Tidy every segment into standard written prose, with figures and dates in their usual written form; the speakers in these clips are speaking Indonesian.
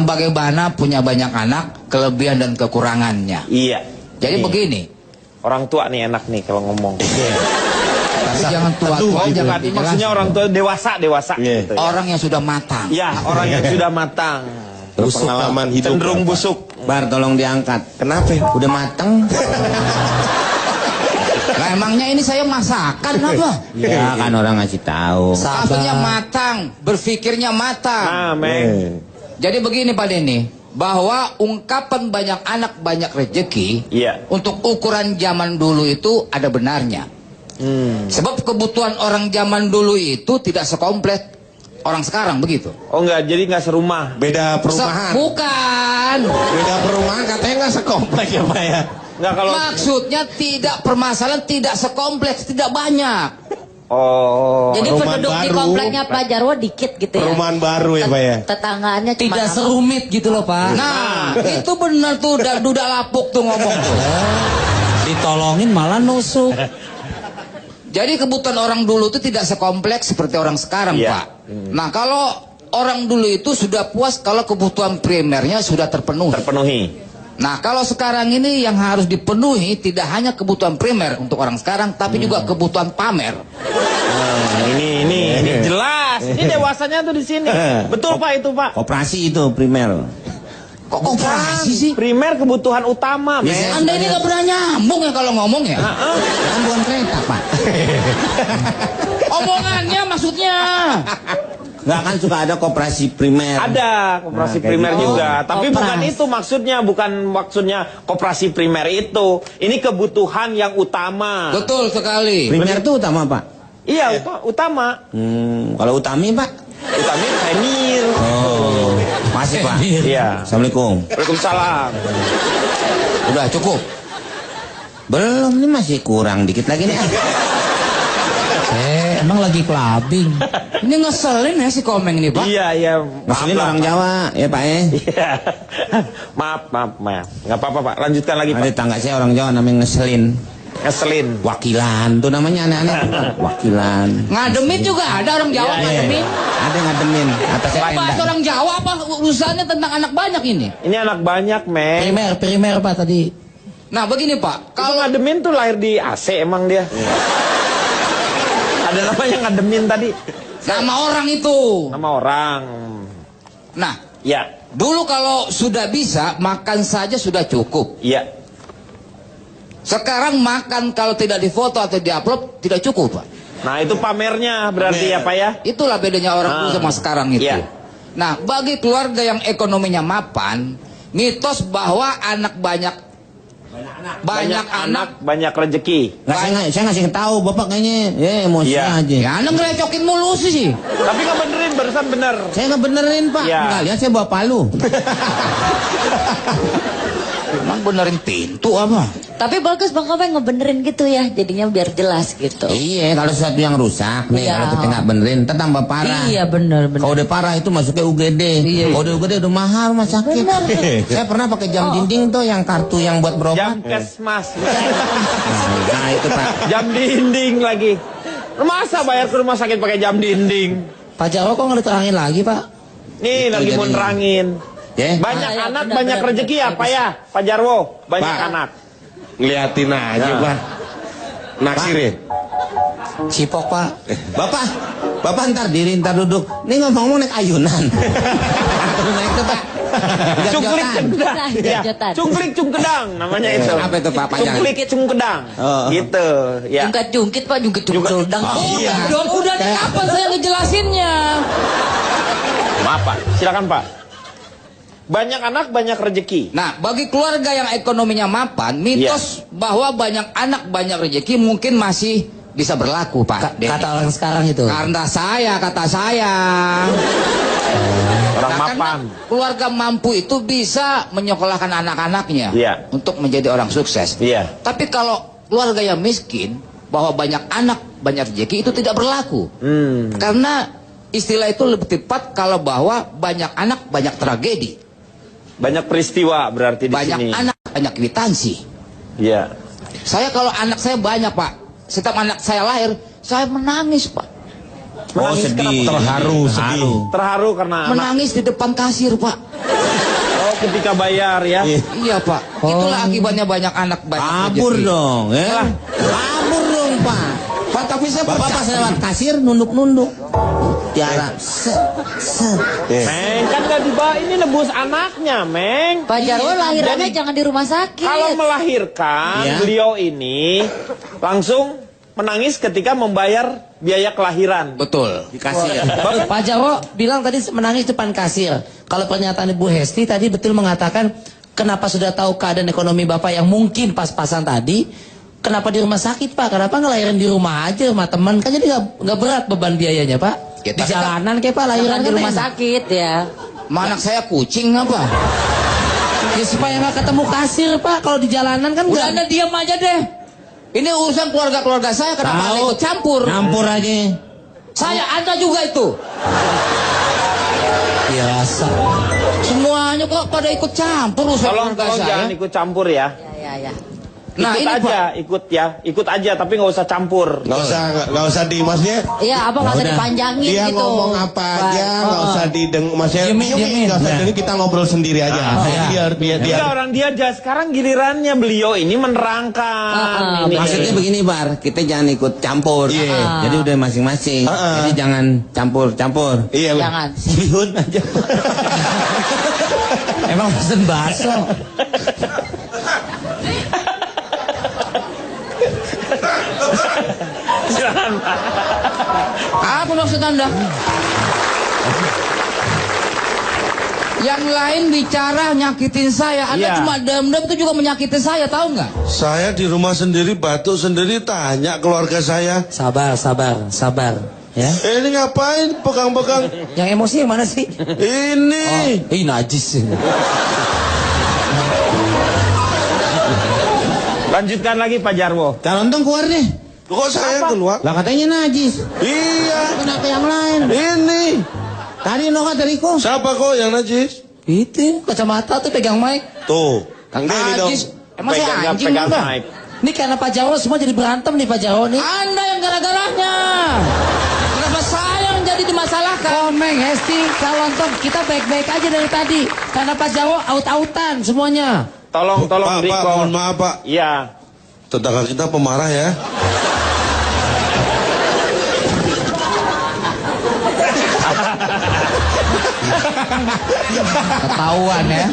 Bagaimana punya banyak anak, kelebihan dan kekurangannya. Iya. Jadi begini. Orang tua nih enak nih kalau ngomong. Tapi jangan tua-tua, jangan maksudnya orang tua dewasa gitu. Orang yang sudah matang. Ya, orang yang sudah matang. Pengalaman hidup cenderung busuk. Bar, tolong diangkat. Kenapa? Udah mateng. Nah, emangnya ini saya masakan apa? Ya kan orang ngasih tahu. Maksudnya matang, berpikirnya matang. Nah, Meng. Jadi begini Pak Denny, bahwa ungkapan banyak anak banyak rezeki, Iya. untuk ukuran zaman dulu itu ada benarnya. Sebab kebutuhan orang zaman dulu itu tidak sekomplit orang sekarang, begitu. Oh enggak, jadi enggak serumah. Beda perumahan. Bukan. Beda perumahan katanya nggak sekomplek ya Pak ya. Enggak kalau Maksudnya tidak permasalahan, tidak sekompleks, tidak banyak. Oh. Jadi Perumahan penduduk di baru. kompleknya Pak Jarwo dikit gitu ya. Perumahan baru ya Pak ya. Tetanggaannya cuma Tidak serumit gitu loh Pak. Nah, itu benar tuh, duda lapuk tuh ngomong tuh. Ditolongin malah nusuk. Jadi kebutuhan orang dulu itu tidak sekompleks seperti orang sekarang, Iya. Pak. Nah, kalau orang dulu itu sudah puas kalau kebutuhan primernya sudah terpenuhi. Terpenuhi. Nah, kalau sekarang ini yang harus dipenuhi tidak hanya kebutuhan primer untuk orang sekarang, tapi juga kebutuhan pamer. Nah, ini jelas. Ini dewasanya tuh di sini. Betul Pak itu Pak. Koperasi itu primer. Kok koperasi sih? Primer kebutuhan utama, Men. Anda ini gak pernah nyambung ya kalau ngomong ya? Kan bukan kereta Pak. Omongannya maksudnya. Nggak kan suka ada koperasi primer. Ada koperasi Nah, kayak primer gitu. juga, tapi bukan Koperasi. itu maksudnya, bukan maksudnya koperasi primer itu. Ini kebutuhan yang utama. Betul sekali. Primer itu utama Pak. Iya, utama. Kalau utami Pak. Utama premier. Oh, masih Pak. Iya. Assalamualaikum. Waalaikumsalam. Udah cukup. Belum, ini masih kurang dikit lagi nih. Emang lagi clubbing. Ini ngeselin ya si Komeng ini, Pak. Iya, iya. Ngeselin orang Jawa ya Pak ya. Iya. Maaf. Nggak apa-apa Pak. Lanjutkan lagi Ada Pak. tetangga saya orang Jawa namanya ngeselin. Ngeselin. Wakilan tuh namanya aneh-aneh. Wakilan. Ngademin juga ada orang Jawa Iya, ngademin. Ada yang ngademin. Atasnya Pak, tenda. orang Jawa apa urusannya tentang anak banyak ini? Ini anak banyak, Meng. Primer Pak tadi. Nah, begini Pak, Kalau kalau ngademin tuh lahir di AC emang dia. Ada namanya ngademin tadi. nama orang itu. Nama orang. Nah, Ya, dulu kalau sudah bisa makan saja sudah cukup. iya. Sekarang makan kalau tidak difoto atau diupload tidak cukup, Pak. Nah, itu pamernya berarti ya, Pak ya. Itulah bedanya orang dulu sama sekarang itu. Iya. Nah, bagi keluarga yang ekonominya mapan, mitos bahwa anak banyak anak banyak rezeki. Nggak, saya ngasih tahu Bapak kayaknya ya emosi Iya. aja. ya anda ngerecokin mulu sih. Tapi nggak benerin, barusan bener. Saya nggak benerin Pak. Iya. Nggak lihat saya bawa palu. Emang benerin pintu apa? Tapi bagus Bang Komeng ngebenerin gitu ya, jadinya biar jelas gitu. Iya, kalau sesuatu yang rusak nih, Iya. kalau kita nggak benerin, ntar tambah parah. Iya bener. Kalau udah parah itu masuknya UGD. Iya. Kalau udah UGD udah mahal, rumah sakit. Bener. Saya pernah pakai jam dinding tuh, yang kartu yang buat berobat. Jam kesmas. Nah itu Pak. Jam dinding lagi. Masa bayar ke rumah sakit pakai jam dinding? Pak Jarwo kok nggak diterangin lagi Pak? Nih lagi mau jadi- nerangin. Ya. Banyak Ah, ya, anak, benar, banyak benar, rezeki benar. apa ya, Pak Jarwo? Banyak Pak. anak. Ngeliatin aja Nah. Pak. Naksir ya? Cipok Pak. Bapak ntar diri, ntar duduk. Nih ngomong naik ayunan. Terus naik tuh Pak. Cungklik Jat-jatan. cungkedang. Nah, Ya, jat-jatan. cungklik cungkedang namanya itu. Apa itu Pak? Panjang. Cungklik cungkedang. Oh. Gitu. Ya. Jungkit Pak, jungkit cungkedang. Udah dong, udah kapan saya ngejelasinnya? Maaf Pak, silakan Pak. Banyak anak, banyak rezeki. Nah, bagi keluarga yang ekonominya mapan, mitos bahwa banyak anak banyak rezeki mungkin masih bisa berlaku, Pak. Denny. Kata orang sekarang itu. Kata saya. Orang Nah, karena mapan. keluarga mampu itu bisa menyekolahkan anak-anaknya Iya. untuk menjadi orang sukses. Iya. Tapi kalau keluarga yang miskin, bahwa banyak anak banyak rezeki itu tidak berlaku. Karena istilah itu lebih tepat kalau bahwa banyak anak banyak tragedi. Banyak peristiwa berarti di Banyak sini. anak banyak kwitansi. Iya. Saya kalau anak saya banyak Pak, setiap anak saya lahir saya menangis Pak. Oh Menangis sedih. kenapa? Terharu, sedih. Terharu karena anak. Menangis di depan kasir, Pak. Oh, ketika bayar ya. Iya, Pak. Itulah akibatnya banyak anak banyak Kabur rezeki. dong, ya. Kabur dong, Pak. Pak tapi saya Bapak pas lewat kasir nunduk-nunduk. Tiara, set. Meng, kan gak dibawa, ini nebus anaknya, Meng. Pak Jarwo lahirannya Jadi, jangan di rumah sakit. Kalau melahirkan, Iya. beliau ini langsung menangis ketika membayar biaya kelahiran. Betul. Di kasir. Pak Jarwo bilang tadi menangis depan kasir. Kalau pernyataan Ibu Hesti tadi betul mengatakan kenapa sudah tahu keadaan ekonomi Bapak yang mungkin pas-pasan tadi, kenapa di rumah sakit Pak? Kenapa ngelahirin di rumah aja sama teman? Kan jadi nggak berat beban biayanya Pak. Kita- Di jalanan kayak Pak lahiran Jangan di kan rumah enak. sakit ya. Anak saya kucing apa? Ya supaya nggak ketemu kasir Pak. Kalau di jalanan kan Udah nggak. Anda diam aja deh. Ini urusan keluarga-keluarga saya, kenapa Anda ikut campur? Campur aja. Saya, Anda juga itu. Biasa. Semuanya kok pada ikut campur urusan Tolong keluarga saya. jangan ikut campur ya. Ya. Nah, ikut ini aja, ikut aja, tapi nggak usah campur. Nggak usah di masnya. Iya, apa nggak usah dipanjangin Dia gitu. ngomong apa aja, nggak usah dideng, masnya Diemin. nggak usah Ya. dengerin, kita ngobrol sendiri aja. Biar Enggak, orang dia aja sekarang gilirannya beliau ini menerangkan. Ini. Maksudnya begini, Bar, kita jangan ikut campur. Iya. Jadi udah masing-masing. Jadi jangan campur-campur. Iya. Jangan. Bihun aja. Emang pesen bakso. Jangan, Pak. Apa maksud Anda? Yang lain bicara nyakitin saya, Anda Iya. cuma diam-diam itu juga menyakitin saya, tahu nggak? Saya di rumah sendiri batuk sendiri tanya keluarga saya. Sabar. Ya. Ini ngapain pegang-pegang Yang emosi yang mana sih? ini? Najis. Lanjutkan lagi Pak Jarwo. Kalau untung keluar deh. Kok saya keluar? Lah katanya najis. Iya, Kenapa yang lain? ini. Tadi no kata Riko. Siapa kok yang najis? Itu kacamata tuh pegang mic. Tuh, Kang Denny dong. Najis. Emang saya anjing pegang apa? mic. Ini karena Pak Jarwo semua jadi berantem nih Pak Jarwo nih. Anda yang gara-garanya. Kenapa saya yang jadi dimasalahkan? Komeng, Hesti, Kalontok, kita baik-baik aja dari tadi. Karena Pak Jarwo out-outan semuanya. Tolong Pak, Riko. mohon maaf Pak. Iya. Tetangga kita pemarah ya. Ketahuan ya.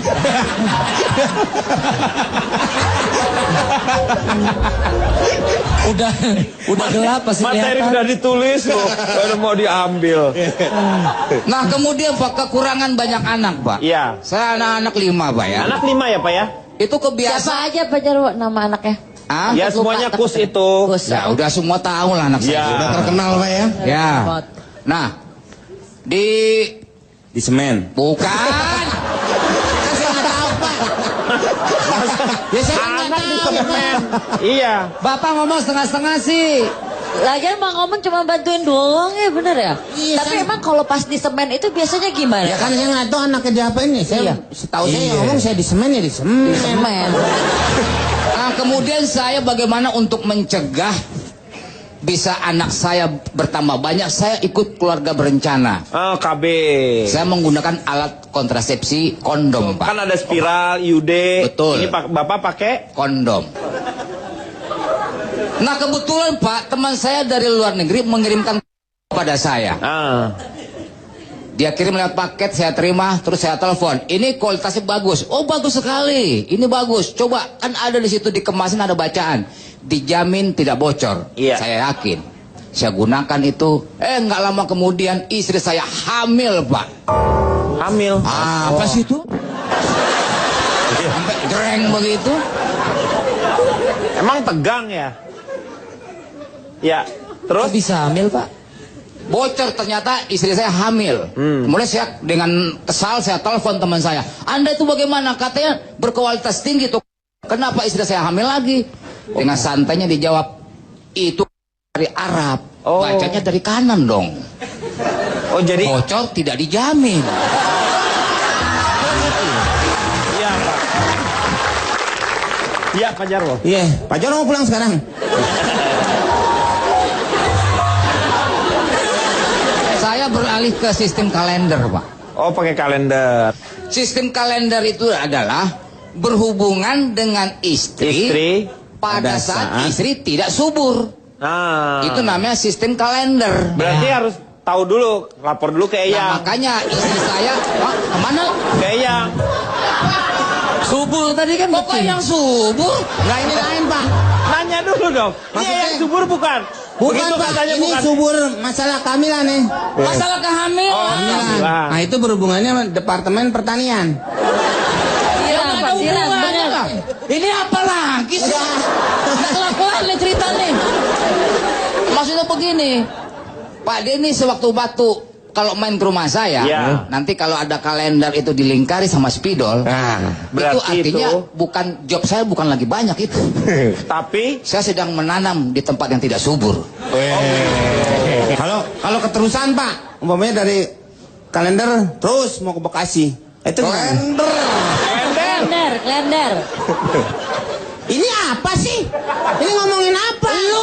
Udah gelap pasti Materi kelihatan. udah ditulis loh, baru mau diambil. Nah kemudian Pak, kekurangan banyak anak Pak. Iya. Saya anak-anak 5 Pak ya. Anak 5 ya Pak ya? Itu kebiasaan. Siapa aja Pak Jarwo nama anaknya? Ah? Ya Lupa, semuanya takut. kus itu. Kus. Ya udah semua tahu lah anak saya. Ya. Udah terkenal Pak ya. Ya. Nah, di Di semen. bukan. Kan saya nggak tahu Pak. Ya saya kan nggak Anak di tahu. semen. Iya. Bapak ngomong setengah-setengah sih. Lagian Bang Ngomong cuma bantuin doang ya bener ya? Iya, Tapi kan. emang kalau pas di semen itu biasanya gimana? Ya kan saya nggak tahu anaknya diapain nih. Saya setahu saya yang ngomong saya di semen ya di semen. Di semen. Nah, kemudian saya bagaimana untuk mencegah bisa anak saya bertambah banyak, saya ikut keluarga berencana. Oh, KB. Saya menggunakan alat kontrasepsi kondom, Pak. Kan ada spiral, IUD. Betul. Ini Bapak pakai? Kondom. Nah, kebetulan Pak, teman saya dari luar negeri mengirimkan kepada saya. Ah. Dia kirim lewat paket, saya terima, terus saya telepon. Ini kualitasnya bagus. Oh, bagus sekali. Ini bagus. Coba, kan ada di situ di kemasan ada bacaan. Dijamin tidak bocor. Iya. Saya yakin. Saya gunakan itu. Nggak lama kemudian istri saya hamil, Pak. Hamil. Apa sih itu? Sampai gereng begitu. Emang tegang ya? Ya. Terus Terus? bisa hamil Pak? Bocor, ternyata istri saya hamil. Kemudian saya dengan kesal saya telepon teman saya. Anda itu bagaimana? Katanya berkualitas tinggi tuh. Kenapa istri saya hamil lagi? Dengan santainya dijawab, itu dari Arab. Oh. Bacanya dari kanan dong. Oh, jadi Bocor tidak dijamin. iya, Pak. Iya, Pak Jarwo. Iya, Pak Jono mau pulang sekarang. beralih ke sistem kalender, Pak. Oh, pakai kalender. Sistem kalender itu adalah berhubungan dengan istri pada saat istri tidak subur. Nah, Itu namanya sistem kalender. berarti harus tahu dulu, lapor dulu ke Nah, Eyang. makanya istri saya, Pak, kemana? Ke Eyang. Subur tadi kan Kok yang subur? Enggak, ini lain, Pak. Nanya dulu dong. Ini Maksudnya- Eyang subur bukan? Bukan, Begitu Pak. katanya Ini bukan. subur masalah kehamilan nih. Masalah kehamilan. Kehamilan. Nah, itu berhubungannya sama Departemen Pertanian. Siram, Pak, siram, bener. Ini apa lagi sih? Kelakuan nih cerita nih. Maksudnya begini, Pak Denny sewaktu batu kalau main ke rumah saya, Ya. nanti kalau ada kalender itu dilingkari sama spidol, Nah, itu berarti artinya itu- bukan job saya bukan lagi banyak itu. Tapi Saya sedang menanam di tempat yang tidak subur. kalau keterusan, Pak, umpamanya dari kalender terus mau ke Bekasi. Itu gimana? Kalender. Ini apa sih? Ini ngomongin apa? Lu